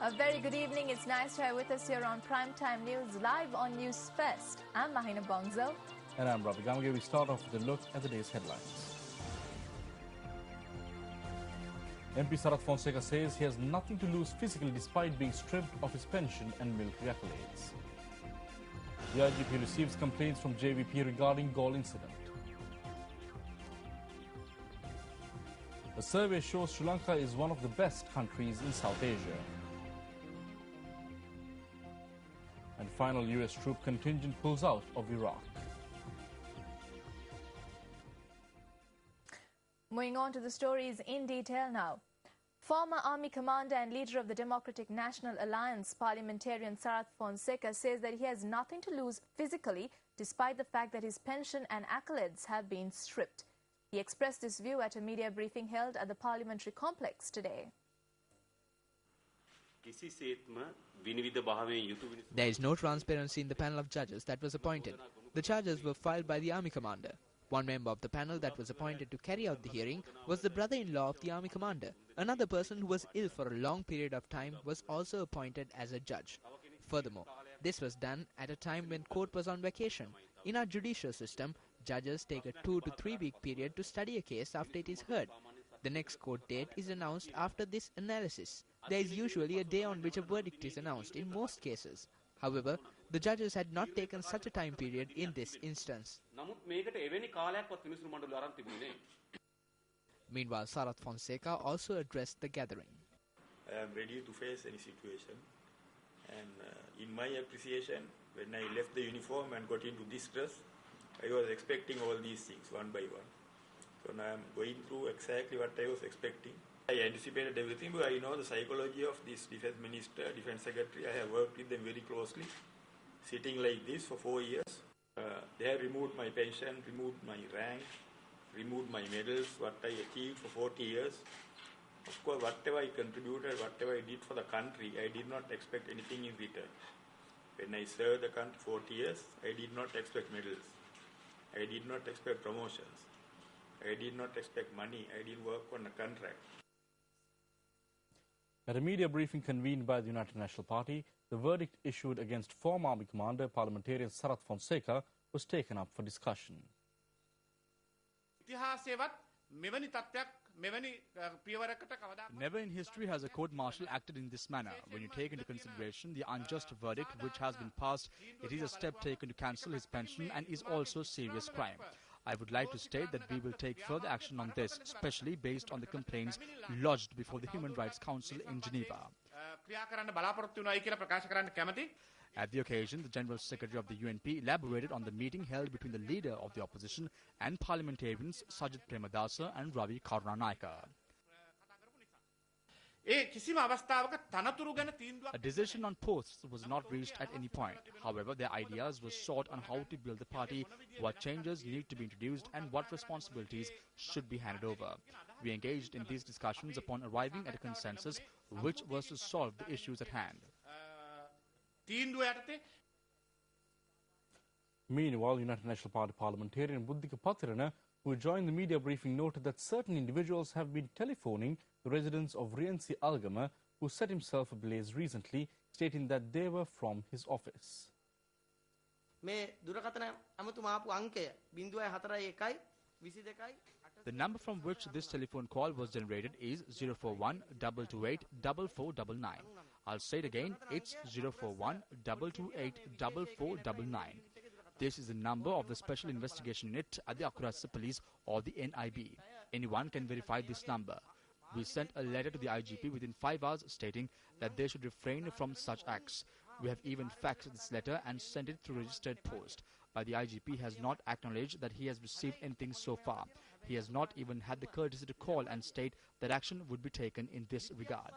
A very good evening. It's nice to have with us here on Primetime News, live on News Fest. I'm Mahina Bongzo. And I'm Ravi Gamge. We start off with a look at the day's headlines. MP Sarath Fonseca says he has nothing to lose physically despite being stripped of his pension and military accolades. The IGP receives complaints from JVP regarding Galle incident. A survey shows Sri Lanka is one of the best countries in South Asia. And final US troop contingent pulls out of Iraq. Moving on to the stories in detail now. Former Army commander and leader of the Democratic National Alliance, parliamentarian Sarath Fonseca, says that he has nothing to lose physically despite the fact that his pension and accolades have been stripped. He expressed this view at a media briefing held at the parliamentary complex today. There is no transparency in the panel of judges that was appointed. The charges were filed by the Army commander. One member of the panel that was appointed to carry out the hearing was the brother-in-law of the Army commander. Another person who was ill for a long period of time was also appointed as a judge. Furthermore, this was done at a time when court was on vacation. In our judicial system, judges take a 2 to 3 week period to study a case after it is heard. The next court date is announced after this analysis. There is usually a day on which a verdict is announced in most cases. However, the judges had not taken such a time period in this instance. Meanwhile, Sarath Fonseca also addressed the gathering. I am ready to face any situation. And in my appreciation, when I left the uniform and got into this dress, I was expecting all these things one by one. So now I am going through exactly what I was expecting. I anticipated everything, but I know the psychology of this defense minister, defense secretary. I have worked with them very closely, sitting like this for 4 years. They have removed my pension, removed my rank, removed my medals, what I achieved for 40 years. Of course, whatever I contributed, whatever I did for the country, I did not expect anything in return. When I served the country 40 years, I did not expect medals. I did not expect promotions. I did not expect money. I didn't work on a contract. At a media briefing convened by the United National Party, the verdict issued against former Army commander, parliamentarian Sarath Fonseca, was taken up for discussion. Never in history has a court-martial acted in this manner. When you take into consideration the unjust verdict which has been passed, it is a step taken to cancel his pension and is also a serious crime. I would like to state that we will take further action on this, especially based on the complaints lodged before the Human Rights Council in Geneva. At the occasion, the General Secretary of the UNP elaborated on the meeting held between the leader of the opposition and parliamentarians Sajid Premadasa and Ravi Karunanayaka. A decision on posts was not reached at any point. However, their ideas were sought on how to build the party, what changes need to be introduced and what responsibilities should be handed over. We engaged in these discussions upon arriving at a consensus which was to solve the issues at hand. Meanwhile, United National Party parliamentarian Buddhika Patirana, who joined the media briefing, noted that certain individuals have been telephoning the residents of Rienzi Algama, who set himself ablaze recently, stating that they were from his office. The number from which this telephone call was generated is 041 228 4499. I'll say it again, it's 041 228 4499. This is the number of the Special Investigation Unit at the Akurasa Police or the NIB. Anyone can verify this number. We sent a letter to the IGP within 5 hours stating that they should refrain from such acts. We have even faxed this letter and sent it through registered post. But the IGP has not acknowledged that he has received anything so far. He has not even had the courtesy to call and state that action would be taken in this regard.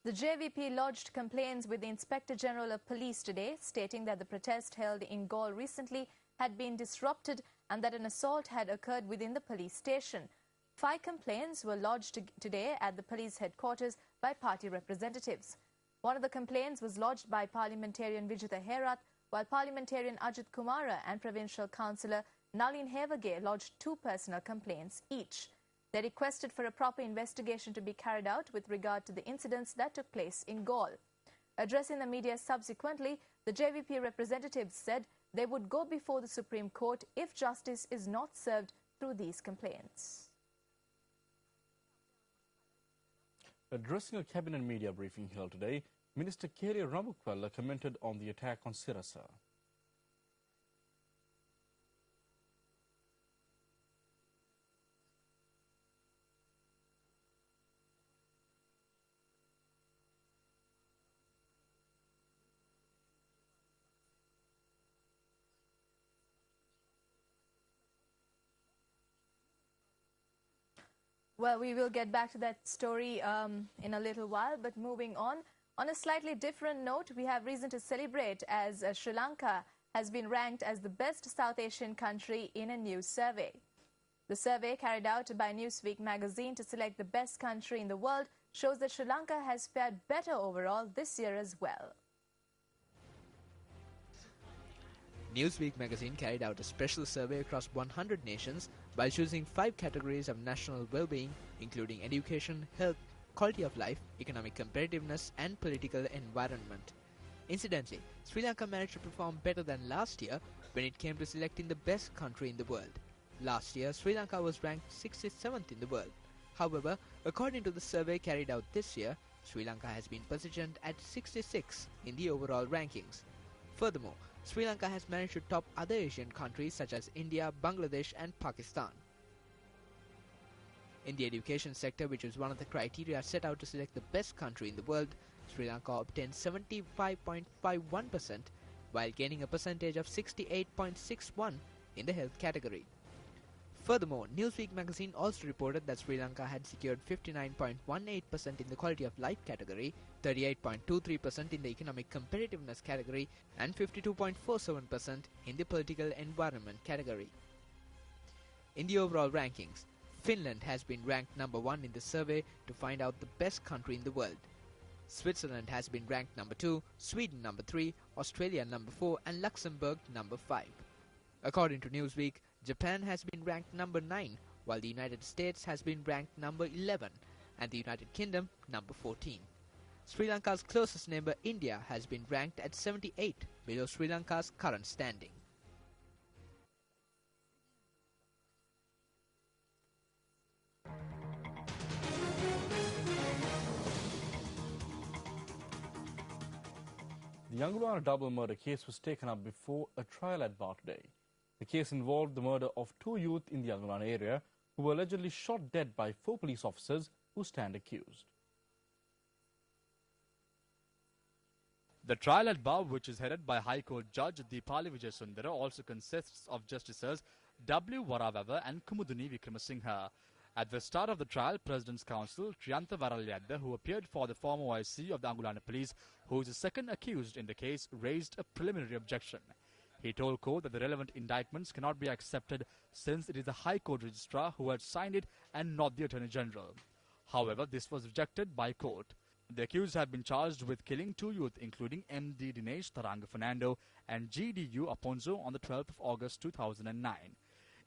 The JVP lodged complaints with the Inspector General of Police today, stating that the protest held in Galle recently had been disrupted and that an assault had occurred within the police station. 5 complaints were lodged today at the police headquarters by party representatives. One of the complaints was lodged by parliamentarian Vijitha Herath, while parliamentarian Ajit Kumara and provincial councillor Nalin Hevage lodged 2 personal complaints each. They requested for a proper investigation to be carried out with regard to the incidents that took place in Gaul. Addressing the media subsequently, the JVP representatives said they would go before the Supreme Court if justice is not served through these complaints. Addressing a cabinet media briefing held today, Minister K.R. Ramukwella commented on the attack on Sirasa. Well, we will get back to that story in a little while, but moving on. On a slightly different note, we have reason to celebrate as Sri Lanka has been ranked as the best South Asian country in a new survey. The survey carried out by Newsweek magazine to select the best country in the world shows that Sri Lanka has fared better overall this year as well. Newsweek magazine carried out a special survey across 100 nations by choosing 5 categories of national well-being, including education, health, quality of life, economic competitiveness, and political environment. Incidentally, Sri Lanka managed to perform better than last year when it came to selecting the best country in the world. Last year, Sri Lanka was ranked 67th in the world. However, according to the survey carried out this year, Sri Lanka has been positioned at 66 in the overall rankings. Furthermore, Sri Lanka has managed to top other Asian countries such as India, Bangladesh and Pakistan. In the education sector, which was one of the criteria set out to select the best country in the world, Sri Lanka obtained 75.51% while gaining a percentage of 68.61 in the health category. Furthermore, Newsweek magazine also reported that Sri Lanka had secured 59.18% in the quality of life category, 38.23% in the economic competitiveness category, and 52.47% in the political environment category. In the overall rankings, Finland has been ranked number 1 in the survey to find out the best country in the world. Switzerland has been ranked number 2, Sweden number 3, Australia number 4, and Luxembourg number 5. According to Newsweek, Japan has been ranked number 9, while the United States has been ranked number 11, and the United Kingdom number 14. Sri Lanka's closest neighbor India has been ranked at 78, below Sri Lanka's current standing. The Angulana double murder case was taken up before a trial at bar today. The case involved the murder of 2 youth in the Angulana area who were allegedly shot dead by 4 police officers who stand accused. The trial at bar, which is headed by High Court Judge Deepali Vijayasundara, also consists of Justices W. Varavava and Kumuduni Vikramasinghe. At the start of the trial, President's Counsel Triyantha Varalyadda, who appeared for the former IC of the Angulana Police, who is the second accused in the case, raised a preliminary objection. He told court that the relevant indictments cannot be accepted since it is the High Court Registrar who had signed it and not the Attorney General. However, this was rejected by court. The accused have been charged with killing 2 youth, including MD Dinesh Taranga Fernando and GDU Aponzo on the 12th of August 2009.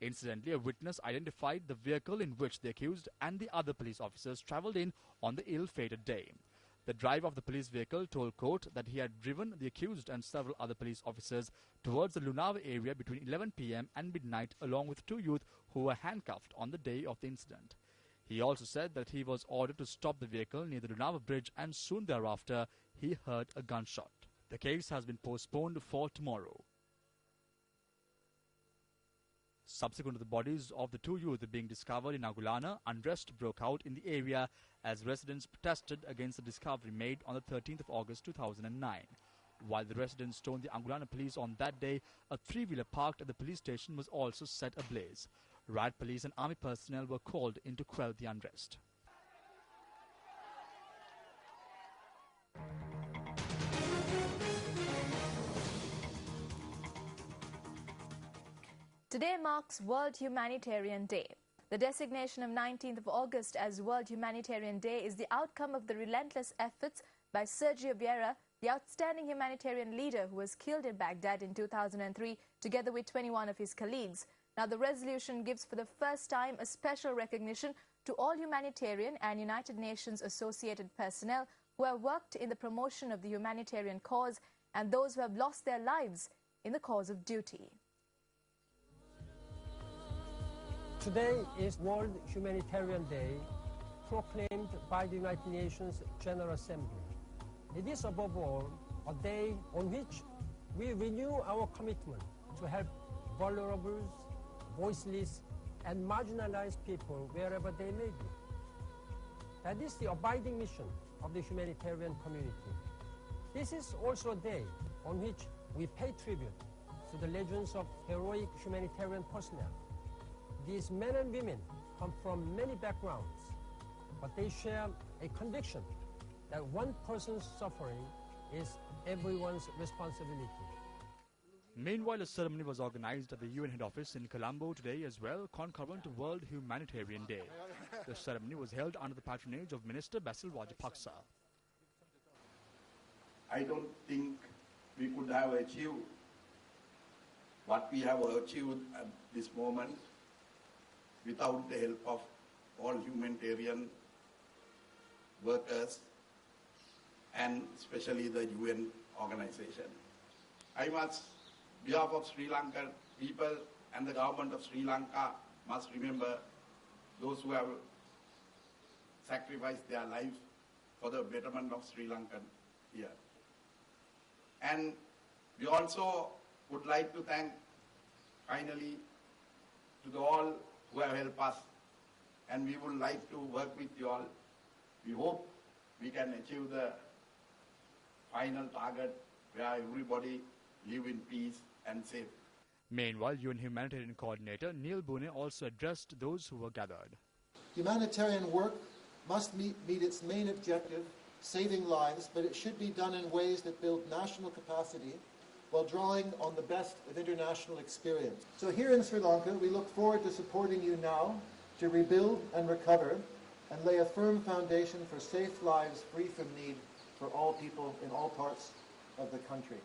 Incidentally, a witness identified the vehicle in which the accused and the other police officers travelled in on the ill-fated day. The driver of the police vehicle told court that he had driven the accused and several other police officers towards the Lunava area between 11 p.m. and midnight along with 2 youth who were handcuffed on the day of the incident. He also said that he was ordered to stop the vehicle near the Lunava bridge and soon thereafter he heard a gunshot. The case has been postponed for tomorrow. Subsequent to the bodies of the 2 youth being discovered in Angulana, unrest broke out in the area as residents protested against the discovery made on the 13th of August 2009. While the residents stoned the Angulana police on that day, a 3-wheeler parked at the police station was also set ablaze. Riot police and army personnel were called in to quell the unrest. Today marks World Humanitarian Day. The designation of 19th of August as World Humanitarian Day is the outcome of the relentless efforts by Sergio Vieira, the outstanding humanitarian leader who was killed in Baghdad in 2003, together with 21 of his colleagues. Now, the resolution gives for the first time a special recognition to all humanitarian and United Nations associated personnel who have worked in the promotion of the humanitarian cause and those who have lost their lives in the cause of duty. Today is World Humanitarian Day, proclaimed by the United Nations General Assembly. It is above all a day on which we renew our commitment to help vulnerable, voiceless, and marginalized people wherever they may be. That is the abiding mission of the humanitarian community. This is also a day on which we pay tribute to the legends of heroic humanitarian personnel. These men and women come from many backgrounds, but they share a conviction that one person's suffering is everyone's responsibility. Meanwhile, a ceremony was organized at the UN head office in Colombo today as well, concurrent to World Humanitarian Day. The ceremony was held under the patronage of Minister Basil Rajapaksa. I don't think we could have achieved what we have achieved at this moment without the help of all humanitarian workers and especially the UN organization. I must, on behalf of Sri Lankan people and the government of Sri Lanka, must remember those who have sacrificed their life for the betterment of Sri Lankan here. And we also would like to thank finally to all who have helped us, and we would like to work with you all. We hope we can achieve the final target where everybody live in peace and safe. Meanwhile, UN Humanitarian Coordinator Neil Boone also addressed those who were gathered. Humanitarian work must meet its main objective, saving lives, but it should be done in ways that build national capacity while drawing on the best of international experience. So here in Sri Lanka, we look forward to supporting you now to rebuild and recover and lay a firm foundation for safe lives free from need for all people in all parts of the country.